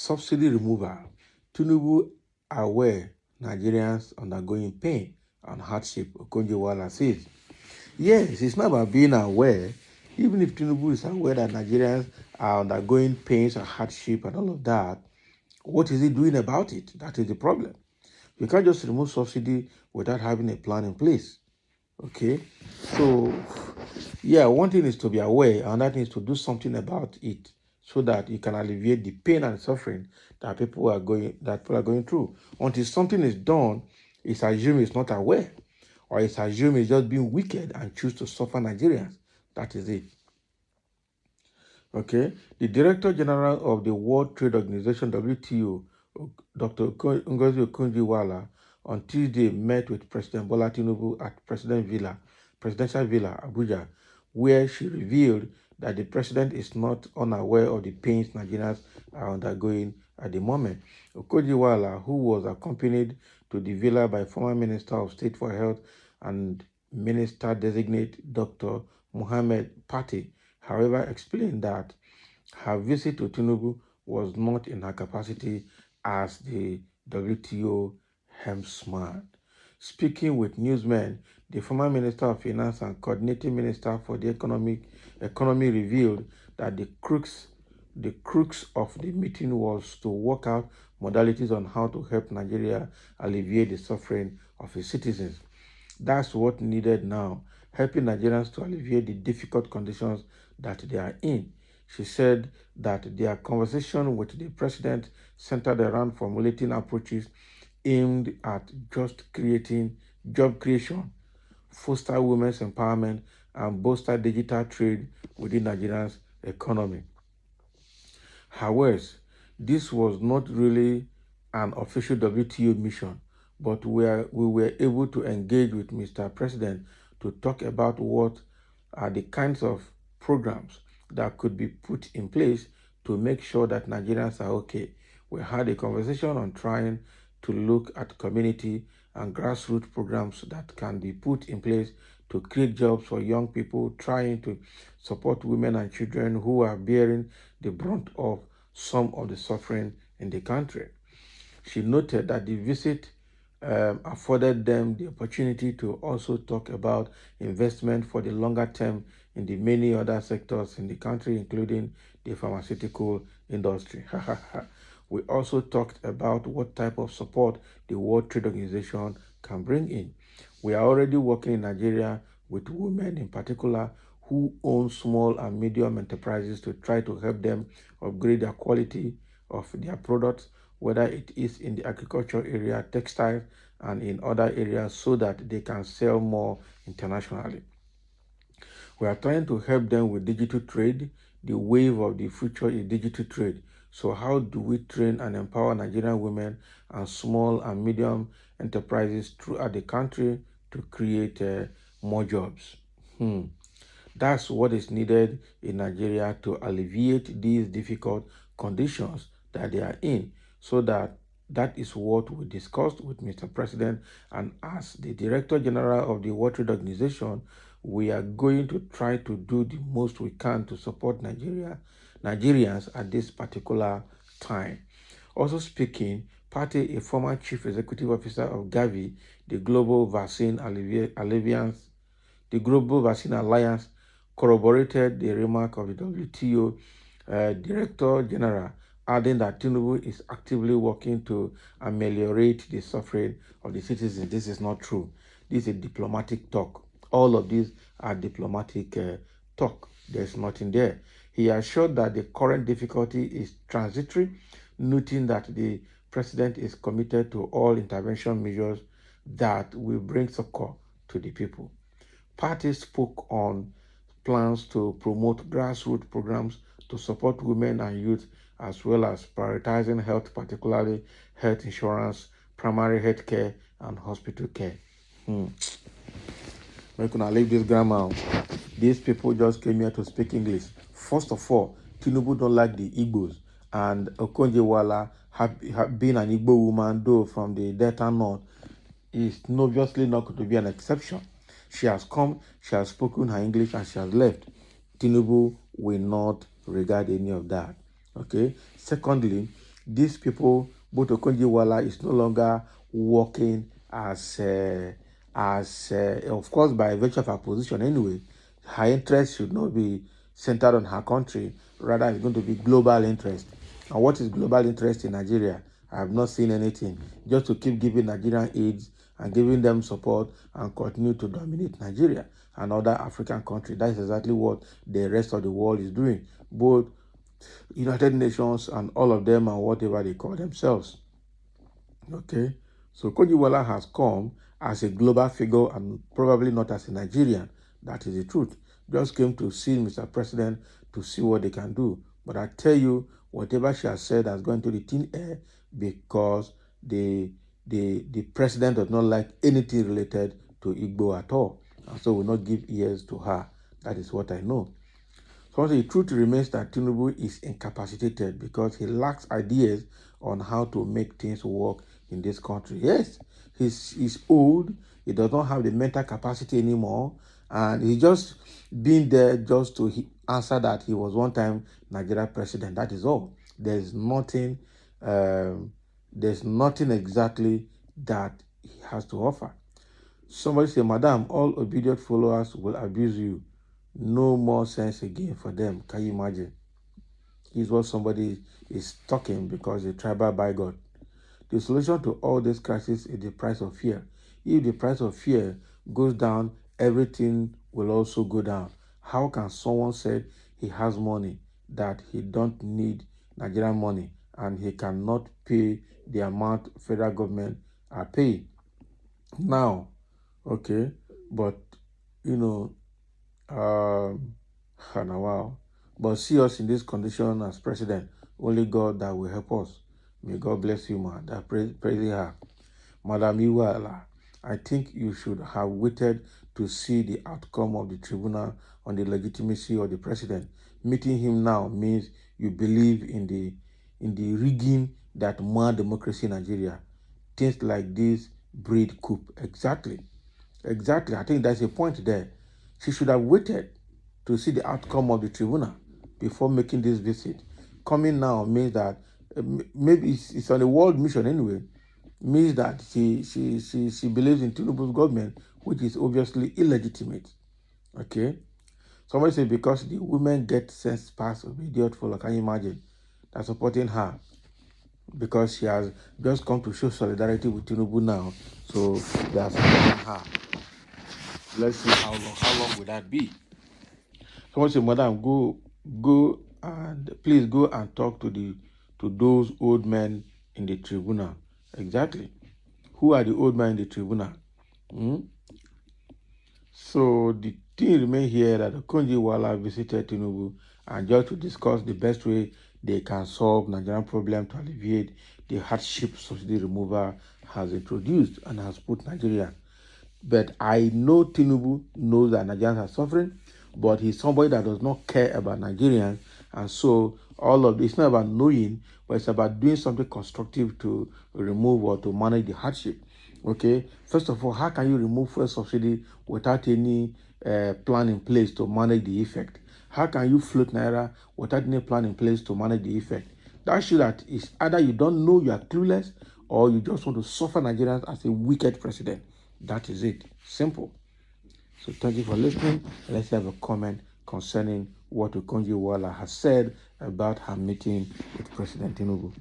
subsidy removal. Tinubu aware Nigerians undergoing pain and hardship, Okonjo says. Yes, it's not about being aware. Even if Tinubu is aware that Nigerians are undergoing pains and hardship and all of that, what is he doing about it? That is the problem. You can't just remove subsidy without having a plan in place. Okay? So, yeah, one thing is to be aware, and that is to do something about it so that you can alleviate the pain and suffering that people are going through. Until something is done, it's assumed it's not aware, or it's assumed it's just being wicked and choose to suffer Nigerians. That is it. Okay, the Director General of the World Trade Organization (WTO), Dr. Ngozi Okonjo-Iweala, on Tuesday met with President Bola Tinubu at Presidential Villa, Abuja, where she revealed that the president is not unaware of the pains Nigerians are undergoing at the moment. Okonjo-Iweala, who was accompanied to the villa by former Minister of State for Health and Minister-designate Dr. Mohammed Pate, however, explained that her visit to Tinubu was not in her capacity as the WTO helmsman. Speaking with newsmen, the former Minister of Finance and Coordinating Minister for the Economy revealed that the crux of the meeting was to work out modalities on how to help Nigeria alleviate the suffering of its citizens. That's what needed now, helping Nigerians to alleviate the difficult conditions that they are in. She said that their conversation with the president centered around formulating approaches aimed at just creating job creation, foster women's empowerment, and bolster digital trade within Nigeria's economy. However, this was not really an official WTO mission, but we were able to engage with Mr. President to talk about what are the kinds of programs that could be put in place to make sure that Nigerians are okay. We had a conversation on trying to look at community and grassroots programs that can be put in place to create jobs for young people, trying to support women and children who are bearing the brunt of some of the suffering in the country. She noted that the visit afforded them the opportunity to also talk about investment for the longer term in the many other sectors in the country, including the pharmaceutical industry. We also talked about what type of support the World Trade Organization can bring in. We are already working in Nigeria with women in particular who own small and medium enterprises to try to help them upgrade the quality of their products, whether it is in the agriculture area, textile, and in other areas, so that they can sell more internationally. We are trying to help them with digital trade. The wave of the future is digital trade. So how do we train and empower Nigerian women and small and medium enterprises throughout the country to create more jobs? That's what is needed in Nigeria to alleviate these difficult conditions that they are in, so that is what we discussed with Mr. President. And as the Director General of the World Trade Organization, we are going to try to do the most we can to support Nigerians at this particular time. Also speaking, Pate, a former Chief Executive Officer of Gavi, the Global Vaccine Alliance, corroborated the remark of the WTO Director General, adding that Tinubu is actively working to ameliorate the suffering of the citizens. This is not true. This is a diplomatic talk. All of these are diplomatic talk. There's nothing there. He assured that the current difficulty is transitory, noting that the president is committed to all intervention measures that will bring succor to the people. Parties spoke on plans to promote grassroots programs to support women and youth, as well as prioritizing health, particularly health insurance, primary health care, and hospital care. We're gonna leave this grammar. These people just came here to speak English. First of all, Tinubu don't like the Igbos, and Okonjo-Iweala have been an Igbo woman, though from the Delta North, is obviously not going to be an exception. She has come, she has spoken her English, and she has left. Tinubu will not regard any of that. Okay. Secondly, these people, both Okonjo Iweala is no longer working as of course, by virtue of her position anyway, her interest should not be centered on her country. Rather, it's going to be global interest. And what is global interest in Nigeria? I have not seen anything. Just to keep giving Nigerian aids and giving them support and continue to dominate Nigeria and other African countries. That is exactly what the rest of the world is doing. Both United Nations and all of them and whatever they call themselves. Okay, so Kojiwala has come as a global figure and probably not as a Nigerian. That is the truth. Just came to see Mr. President to see what they can do. But I tell you, whatever she has said has gone to the thin air because the president does not like anything related to Igbo at all. And so will not give ears to her. That is what I know. So the truth remains that Tinubu is incapacitated because he lacks ideas on how to make things work in this country. Yes, he's old. He does not have the mental capacity anymore. And he's just been there just to answer that he was one time Nigeria president. That is all. Um, there's nothing exactly that he has to offer. Somebody say, Madam, all obedient followers will abuse you. No more sense again for them. Can you imagine? Is what somebody is talking because the tribal by God. The solution to all this crisis is the price of fear. If the price of fear goes down, everything will also go down. How can someone say he has money that he don't need Nigerian money and he cannot pay the amount federal government are paying? Now, okay, but you know, and wow. But see us in this condition as president. Only God that will help us. May God bless you, man. That praising her. Madam Iweala, I think you should have waited to see the outcome of the tribunal on the legitimacy of the president. Meeting him now means you believe in the rigging that mad democracy in Nigeria. Things like this breed coup. Exactly. Exactly. I think that's a point there. She should have waited to see the outcome of the tribunal before making this visit. Coming now means that maybe it's on a world mission anyway. Means that she believes in Tinubu's government, which is obviously illegitimate. Okay. Somebody said because the women get sense pass of idiot follow. Can you imagine? They're supporting her because she has just come to show solidarity with Tinubu now. So they are supporting her. Let's see how long. How long will that be? Someone say, Madam, go and please go and talk to those old men in the tribunal. Exactly. Who are the old men in the tribunal? Hmm? So the thing remains here that Okonjo Iweala visited Tinubu and just to discuss the best way they can solve Nigerian problem to alleviate the hardship subsidy removal has introduced and has put Nigeria. But I know Tinubu knows that Nigerians are suffering, but he's somebody that does not care about Nigerians. And so all of this, it's not about knowing, but it's about doing something constructive to remove or to manage the hardship. Okay, first of all, how can you remove fuel subsidy without any plan in place to manage the effect? How can you float Naira without any plan in place to manage the effect? That shows that it's either you don't know, you are clueless, or you just want to suffer Nigerians as a wicked president. That is it. Simple. So thank you for listening. Let's have a comment concerning what Okonjo Iweala has said about her meeting with President Tinubu.